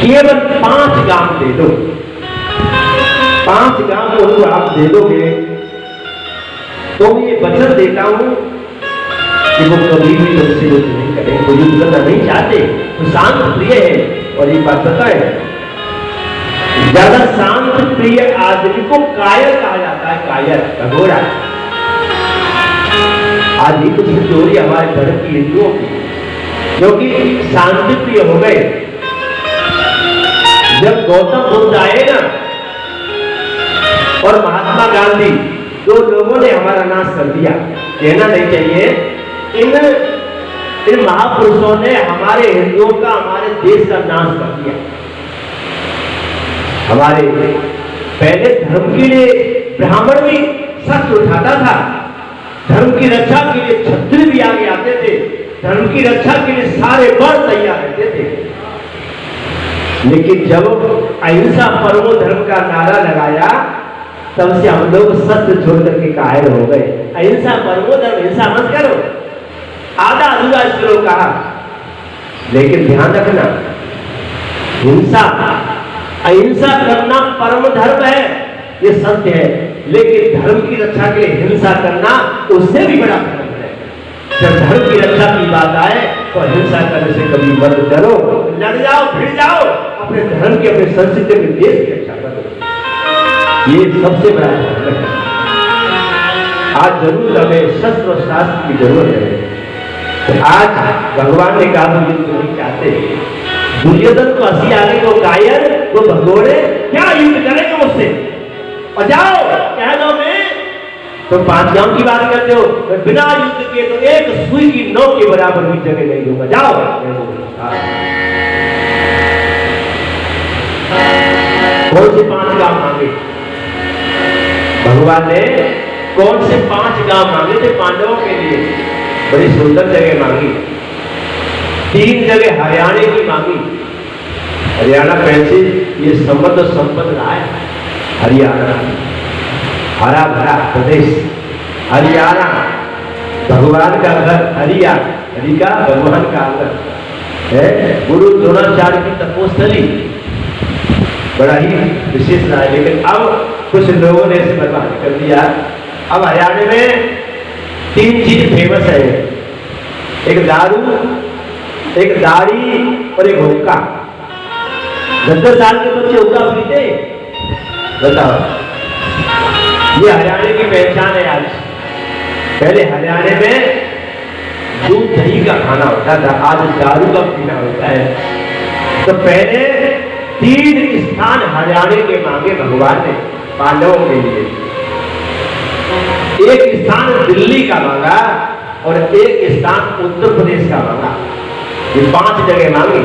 केवल 5 गांव दे दो। 5 गांव उनको आप दे दोगे तो मैं ये वचन देता हूं कि वो कभी भी तुमसे युद्ध नहीं करें, वो युद्ध करना नहीं चाहते, वो शांत प्रिय है। और एक बात पता है, ज्यादा शांत प्रिय आदमी को कायर कहा जाता है, कायर, भगोड़ा। आज ही कुछ चोरी हमारे धर्म की हिंदुओं की, क्योंकि शांति प्रिय हो गए। जब गौतम बुद्ध आए ना और महात्मा गांधी, दो लोगों ने हमारा नाश कर दिया, कहना नहीं चाहिए। इन महापुरुषों ने हमारे हिंदुओं का, हमारे देश का नाश कर दिया। हमारे पहले धर्म के लिए ब्राह्मण भी शस्त्र उठाता था, धर्म की रक्षा के लिए क्षत्रिय भी आगे आते थे, धर्म की रक्षा के लिए सारे बल तैयार रहते थे। लेकिन जब अहिंसा परमो धर्म का नारा लगाया, तब से हम लोग शस्त्र छोड़कर के कायर हो गए। अहिंसा परमो धर्म, हिंसा मत करो, आधा अधूरा इसको कहा। लेकिन ध्यान रखना, हिंसा, अहिंसा करना परम धर्म है, ये सत्य है। लेकिन धर्म की रक्षा के लिए हिंसा करना उससे भी बड़ा धर्म है। जब धर्म की रक्षा की बात आए तो हिंसा करने से कभी मत डरो, लड़ जाओ, भिड़ जाओ, अपने धर्म की, अपने संस्कृति के, देश की रक्षा करो। ये सबसे बड़ा धर्म है। आज जरूर हमें शस्त्र और शास्त्र की जरूरत है। तो आज भगवान ने कहा वो युद्ध नहीं चाहते। दुर्योधन को हंसी आ गई, वो कायर, वो भगोड़े, क्या युद्ध करेंगे मुझसे, और जाओ कह दो मैं तो 5 गांव की बात करते हो, बिना युद्ध के तो एक सुई की नोक के बराबर भी जगह नहीं दूंगा, जाओ। कौन से 5 गांव मांगे भगवान ने? कौन से 5 गांव मांगे थे पांडवों के लिए? बड़ी सुंदर जगह मांगी। 3 जगह हरियाणा की मांगी। हरियाणा कैसे? ये समृद्ध संपन्न रहा है हरियाणा, हरा भरा प्रदेश हरियाणा, भगवान का घर हरियाणा, हरि का भगवान का घर है। गुरु द्रोणाचार्य की तपोस्थली बड़ा ही विशेष रहा है। लेकिन अब कुछ लोगों ने इसे बर्बाद कर दिया। अब हरियाणा में 3 चीज फेमस है, एक दारू, एक दाढ़ी और एक हुक्का। 10 साल के बच्चे हुक्का पीते, बताओ। ये हरियाणा की पहचान है। आज पहले हरियाणा में दूध दही का खाना होता था, आज दारू का पीना होता है। तो पहले 3 स्थान हरियाणा के मांगे भगवान ने पांडवों के लिए। एक स्थान दिल्ली का मांगा और एक स्थान उत्तर प्रदेश का मांगा। ये 5 जगह मांगी।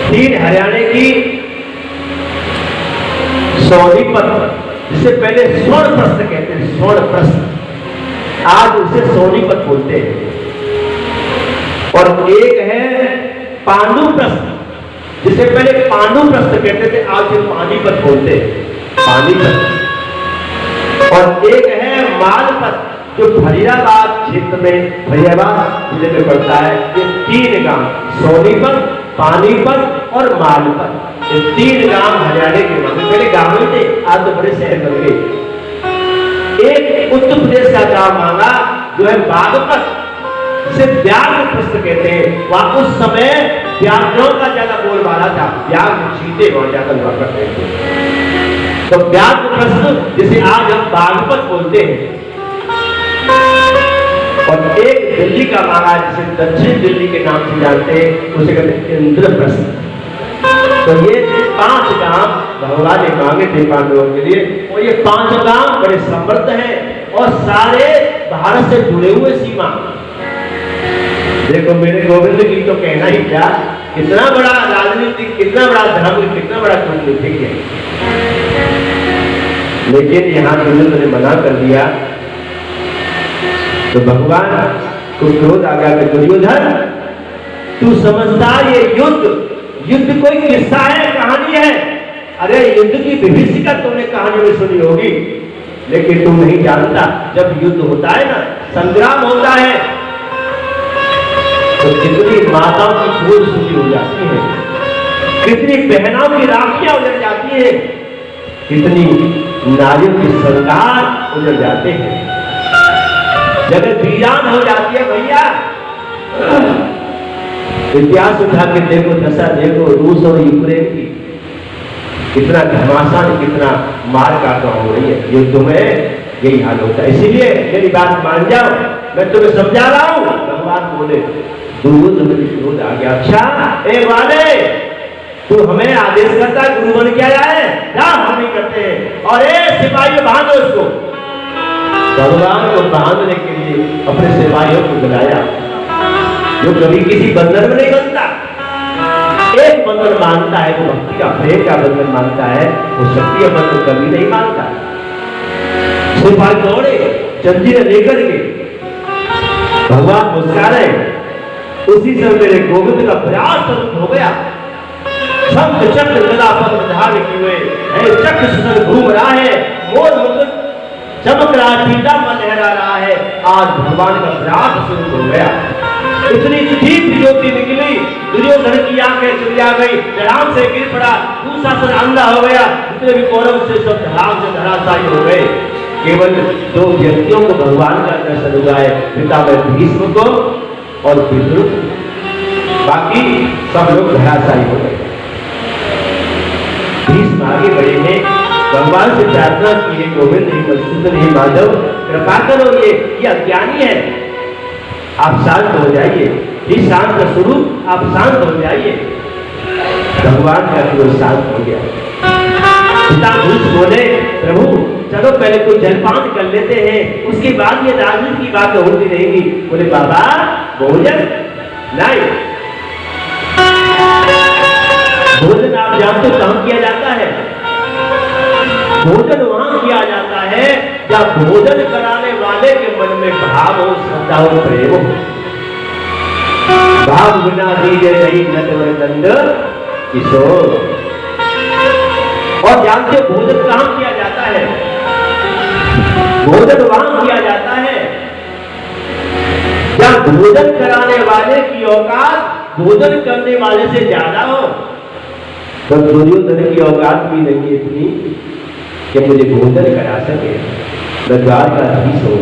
3 हरियाणा की सोनीपत, जिसे पहले सोनप्रस्थ कहते थे, सोनप्रस्थ, आज उसे सोनीपत बोलते हैं। और एक है पांडुप्रस्थ, जिसे पहले पांडुप्रस्थ कहते थे, आज उसे पानीपत बोलते हैं, पानीपत। और एक है मालपत, जो फरीदाबाद क्षेत्र में, फरीदाबाद जिले में पड़ता है। ये 3 गांव, सोनीपत, पानीपत और मालपत, ये 3 गांव हरियाणा के मांगे। पहले गांव ही थे, आज तो बड़े शहर बन गए। एक उत्तर प्रदेश का गांव मांगा, जो है बागपत, जिसे व्याघ्रप्रस्थ कहते हैं। वहां उस समय व्याघ्रों का ज्यादा बोलबाला था, व्याघ्र चीते वहां ज्यादा हुआ करते थे। तो व्याघ्रप्रस्थ, जिसे आज हम बागपत बोलते हैं। और एक दिल्ली का मांगा, जिसे दक्षिण दिल्ली के नाम से जानते हैं, उसे कहते हैं इंद्रप्रस्थ। तो ये 5 गांव भगवान ने मांगे थे पांडवों के लिए। और ये 5 गांव बड़े समृद्ध हैं और सारे भारत से जुड़े हुए सीमा। देखो मेरे गोविंद की तो कहना ही क्या, कितना बड़ा राजनीतिक, कितना बड़ा धर्म, कितना बड़ा कूटनीतिक है। लेकिन यहाँ दुर्योधन ने मना कर दिया, तो भगवान को क्रोध आ गया कि दुर्योधन, तू समझता ये युद्ध कोई किस्सा है, कहानी है? अरे युद्ध की विभीषिका तुमने कहानी में सुनी होगी, लेकिन तुम नहीं जानता, जब युद्ध होता है ना, संग्राम होता है, तो कितनी माताओं की खून सूखी हो जाती है, कितनी बहनों की राखियां उजड़ जाती है, कितनी नारियों के श्रृंगार उजड़ जाते हैं, जगत वीरान हो जाती है। भैया इतिहास उठा के देखो, दशा देखो, रूस और यूक्रेन की कितना घमासान, कितना मार काटा हो रही है युद्ध में, यही हाल होता है। इसीलिए मेरी बात मान जाओ, मैं तुम्हें समझा रहा हूं। भगवान बोले दूध विरोध आ गया, अच्छा ए वाले तू हमें आदेश करता है गुरु बन क्या जाए, क्या हम नहीं करते हैं, और सिपाही बांधो इसको। भगवान को बांधने के लिए अपने सिपाहियों को बुलाया, जो कभी किसी बंधन में नहीं बनता। एक बंधन मानता है वो भक्ति का, प्रेम का बंधन मानता है, वो शक्ति का बंधन कभी नहीं मानता। सिपाही दौड़े जंजीरें लेकर के, भगवान मुस्कुराए। उसी समय मेरे गोविंद का प्रयास हो गया, शंख चक्र गदा पद्म धारण किए, चक्र सुदर्शन घूम रहा है, मोर मुकुट चमक रहा, पीतांबर लहरा रहा है। आज भगवान का प्रयास शुरू हो गया। इतनी दीप ज्योति निकली, दुर्योधन की आंखें चली आ गई, धड़ाम से गिर पड़ा, दुशासन अंधा हो गया, जितने भी कौरव से सब धड़ाम से धराशायी हो गए। केवल दो व्यक्तियों को भगवान का दर्शन हुआ है, पितामह भीष्म को और विदुर, बाकी सब लोग धराशायी हो गए। भीष्म आगे बढ़े हैं, भगवान से प्रार्थना की है, गोविंद ही मधुसूदन ही माधव कृपा करो, ये अज्ञानी है, आप शांत हो जाइए, ही शांत स्वरूप आप शांत हो जाइए। भगवान का क्रोध शांत हो गया। पिता भीष्म बोले प्रभु चलो पहले कुछ जलपान कर लेते हैं, उसके बाद ये राजनीति की बातें होती रहेंगी। बोले बाबा भोजन नहीं, भोजन आप जानते हो कहां किया जाता है? भोजन वहां किया जाता है जब भोजन कराने वाले के मन में भाव हो, श्रद्धा हो, प्रेम हो। भाव बिना दीजे नहीं नटवर दंड किशोर। और जानते हो भोजन कहां किया जाता है? भोजन वहां किया जाता है जब भोजन कराने वाले की औकात भोजन करने वाले से ज्यादा हो। तो दुर्योधन की औकात भी नहीं इतनी कि मुझे भोजन करा सके, मैं द्वार का अधीश हूं,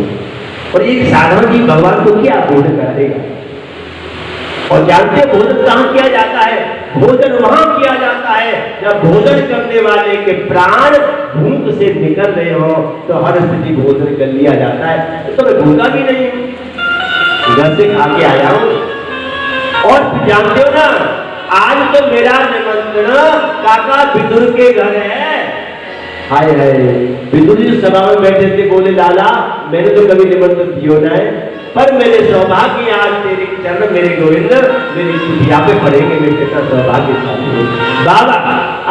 और एक साधारण जी भगवान को क्या भोजन करा देगा? और जानते हैं भोजन कहां किया जाता है? भोजन वहां किया जाता है जब भोजन करने वाले के प्राण भूख से निकल रहे हो, तो हर स्थिति भोजन कर लिया जाता है। तो मैं भूखा भी नहीं हूं, घर से खा के आया हूं। और जानते हो ना, आज तो मेरा निमंत्रण काका विदुर के घर है। हाय हाय, विदुर जी सभा में बैठे थे, बोले लाला मैंने तो कभी निमंत्रण दियो ना है, पर मेरे सौभाग्य आज तेरे चरण मेरे गोविंद मेरी कुटिया पे पड़ेंगे, मैं कितना सौभाग्यशाली हूँ। बाबा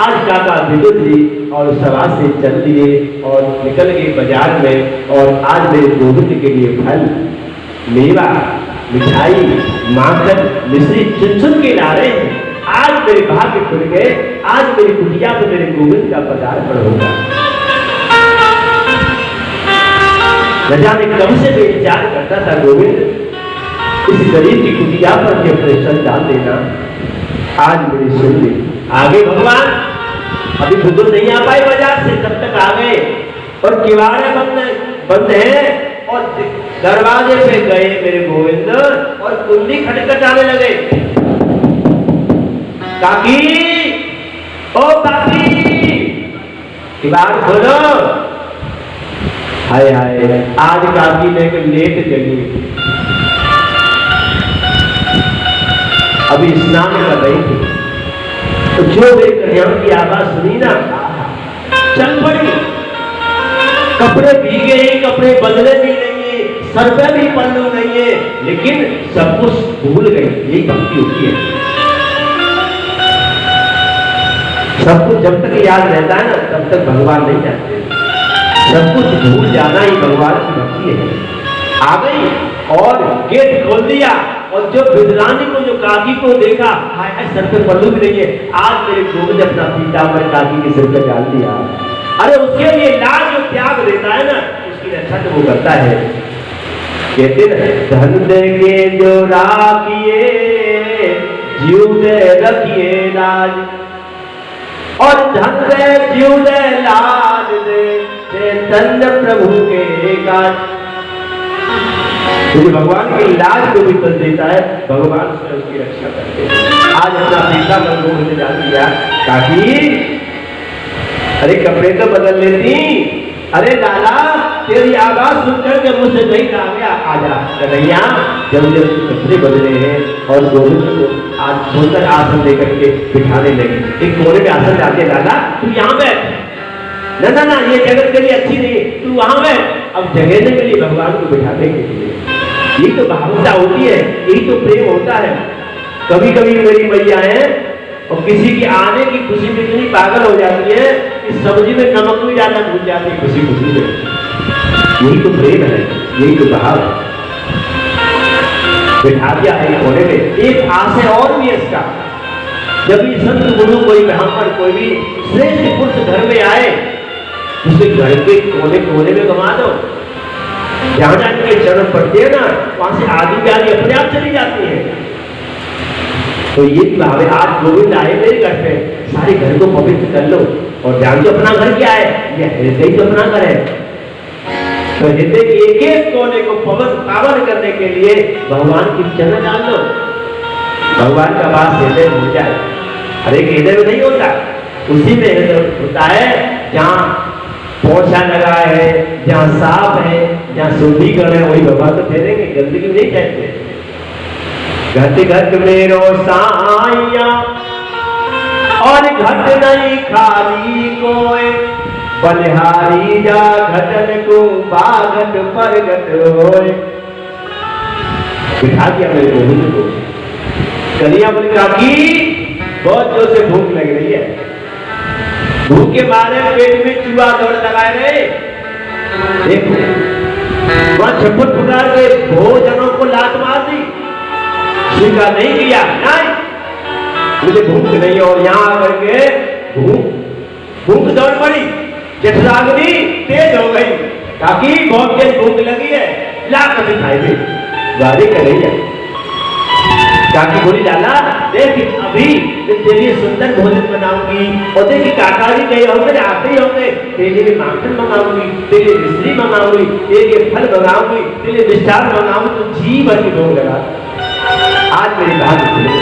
आज काका विदुर जी और सभा से चल दिए और निकल गए बाजार में, और आज मेरे गोविंद के लिए फल, मेवा, मिठाई, माखन, मिश्री चुन चुन के ला रहे हैं। आज मेरे भाग्य खुल गए, आज मेरी कुटिया पे मेरे गोविंद का पदार्पण होगा। न जाने कब से मैं विचार करता था गोविंद इस गरीब की कुटिया पर भी अपने सर डाल देना, आज मेरी सुन ली। आगे भगवान अभी विदुर नहीं आ पाए बाजार से, तब तक आ गए और किवाड़े बंद है, और दरवाजे पे गए मेरे गोविंद और कुंडी खटखटाने लगे। काकी, ओ काकी, किवाड़ खोलो। हाय हाय, आज काकी लेकर लेट जगी, अभी स्नान कर रही थी, तो जो मेरी कन्याओं की आवाज सुनी ना, चल पड़ी। कपड़े भीगे हैं, कपड़े बदले भी नहीं है, सर पे भी पल्लू नहीं है, लेकिन सब कुछ भूल गई। यही भक्ति होती है, सब कुछ जब तक याद रहता है ना तब तक भगवान नहीं जाते, सब कुछ भूल जाना ही भगवान की भक्ति है। आ गई और गेट खोल दिया, और जो विद्रानी को, जो काकी को देखा, हाय सर पे पल्लू भी नहीं है, आज मेरे गोविंद अपना पीतांबर काकी के सिर पे डाल दिया। अरे उसके लिए लाल जो त्याग देता है ना, उसकी रक्षा तो वो करता है। कहते ना, धन दे के जो राखिए जीव दे रखिए लाज, और धन दे जीव दे लाज दे, चैतन्य प्रभु के काज। क्योंकि भगवान की लाज को भी कर देता है, भगवान से उसकी रक्षा करते हैं। आज अपना पिता मन से जान दिया काकी, अरे कपड़े तो बदल लेती, अरे लाला तेरी आवाज सुनकर के मुझसे नहीं आ गया, आजा कन्हैया। जब जब कपड़े बदले हैं और गोविंद को आज सुंदर आसन लेकर के बिठाने लगी। एक कोने में आसन डालते, लाला तू यहाँ बैठ, ना ना ना ये जगत के लिए अच्छी नहीं, तू वहां बैठ। अब जगह नहीं मिली भगवान को बिठाने के लिए। यही तो भावुकता होती है, यही तो प्रेम होता है। कभी कभी मेरी मैया है और किसी की आने की खुशी में इतनी पागल हो जाती है कि सब्जी में नमक भी डालना भूल जाती है खुशी खुशी में। यही तो प्रेम है, यही तो भाव है। बिठा दिया एक कोने में। एक आशय और भी है इसका, जब भी संत गुरु कोई ब्राह्मण कोई भी श्रेष्ठ पुरुष घर में आए, उसे घर के कोने कोने में घुमा दो। जहां जाके के चरण पड़ते हैं ना, वहां से आदि व्याधि अपने आप चली जाती है। तो ये भाव है। आज गोविंद आए मेरे घर पे, सारे घर को पवित्र कर लो। और ध्यान जो अपना घर क्या है, ये हृदय तो अपना घर है। तो हृदय के एक एक कोने को पावन करने के लिए भगवान की चरण डाल दो। भगवान का वास हृदय हो जाए। हर एक हृदय में नहीं होता, उसी में हृदय होता है जहाँ पोछा लगा है, जहाँ साफ है, जहाँ शुद्धिकरण है, वही भगवान तो ठहरेंगे, गंदगी नहीं ठहरते। घट घट मेरो साइया और घट नहीं खाली कोई, बलिहारी जा घटन को बाघट परगट होए। बिठा दिया मेरे गोविंद को। कलिया बोली काकी बहुत जोर से भूख लग रही है, भूख के मारे पेट में चूहा दौड़ लगाए रहे। देखो वहां छप्पन पुकार के भोजनों को लात मार दी, स्वीकार नहीं किया, नहीं मुझे भूख नहीं। और यहाँ आकर के भूख दौड़ पड़ी, जठराग्नि तेज हो गई। काकी बहुत तेज भूख लगी है, ला कभी खाए भी गाड़ी कर रही है। काकी बोली लाला देख अभी तेरे लिए सुंदर भोजन बनाऊंगी, और देखिए काका जी कहे होंगे आते ही होंगे, तेरे लिए माखन मंगाऊंगी, तेरे लिए मिश्री मंगाऊंगी, तेरे लिए फल मंगाऊंगी, तेरे लिए मिष्ठान मंगाऊंगी, तो जी भर की भोग लगा। आज मेरी बात सुनो,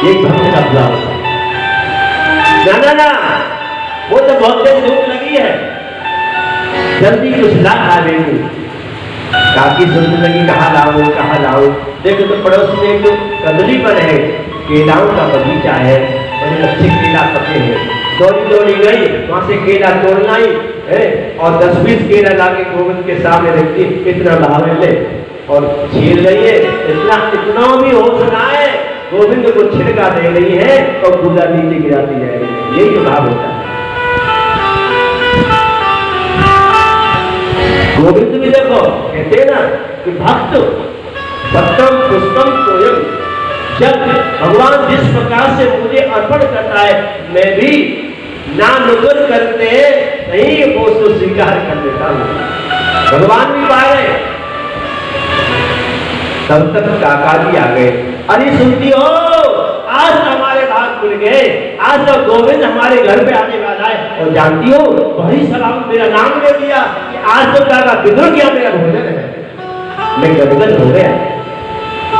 एक भक्त का बुला होता ना ना ना, वो तो बहुत तेज भूख लगी है, जल्दी कुछ ला खा लेंगे। काकी सुनने लगी कहाँ लाओ। देखो तो पड़ोस में एक कदली पर है, केलाओं का बगीचा है, बड़े अच्छे केला पके हैं। दौड़ी गई, वहां से केला तोड़ना ही है और 10-20 केला लाके गोविंद के सामने रखती, इतना भाव ले और छील रही है। इतना भी होश ना है, गोविंद को छिड़का दे रही है और पूजा नीचे गिराती जा रही है। यही तो भाव होता है। गोविंद भी देखो कहते हैं ना कि भक्त भक्तम पुष्पम तोयम, जब भगवान जिस प्रकार से मुझे अर्पण करता है, मैं भी ना नुकुर करते नहीं वो उसको स्वीकार कर लेता हूं। भगवान भी पाए। तब तक काका जी आ गए, अरे सुनती हो आज हमारे भाग खुल गए, आज तो गोविंद हमारे घर पे आने वाला है। और जानती हो बड़ी सलाम मेरा नाम ले दिया कि आज तो काका बिगड़ गया मेरा भोजन है। मैं गदगद हो गया।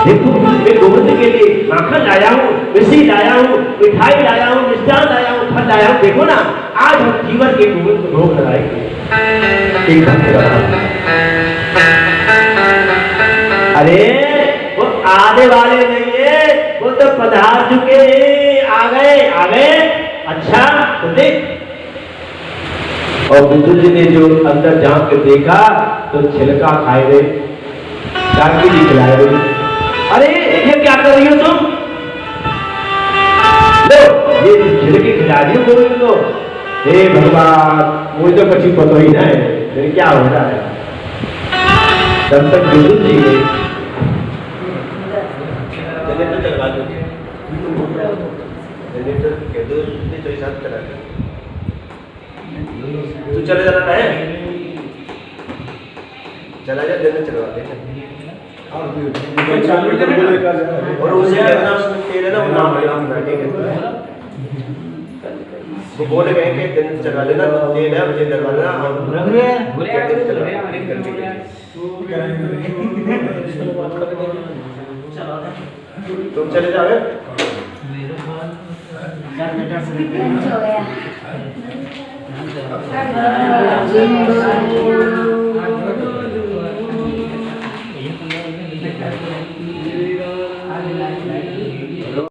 देखो मैं गोविंद के लिए माखन लाया हूँ, मिश्री लाया हूँ, मिठाई लाया हूँ, मिष्ठान लाया हूँ, फल लाया हूँ। देखो ना आज हम जीवन के गोविंद को भोग लगाएंगे। एक अरे वो आने वाले नहीं है, वो तो पधार चुके हैं, आ गए। अच्छा तो देख। और विदुर जी ने जो अंदर झांक के देखा तो छिलका खाए रहे, काकी जी खिलाए रहे। अरे ये क्या कर रही हो तुम? लो ये छिलके खिला रही हो गोविंद को। हे भगवान मुझे तो कुछ पता ही ना है फिर क्या हो रहा है। तब तक विदुर जी ने तू चले जाना है, चला जा देने चलवाते हैं और उसे कहना उसमें तेरे ना वो नाम बैठेंगे। वो बोले गए कि दिन जगा देना, तेल है मुझे डलवा देना और तुम चले जाओगे। हो गया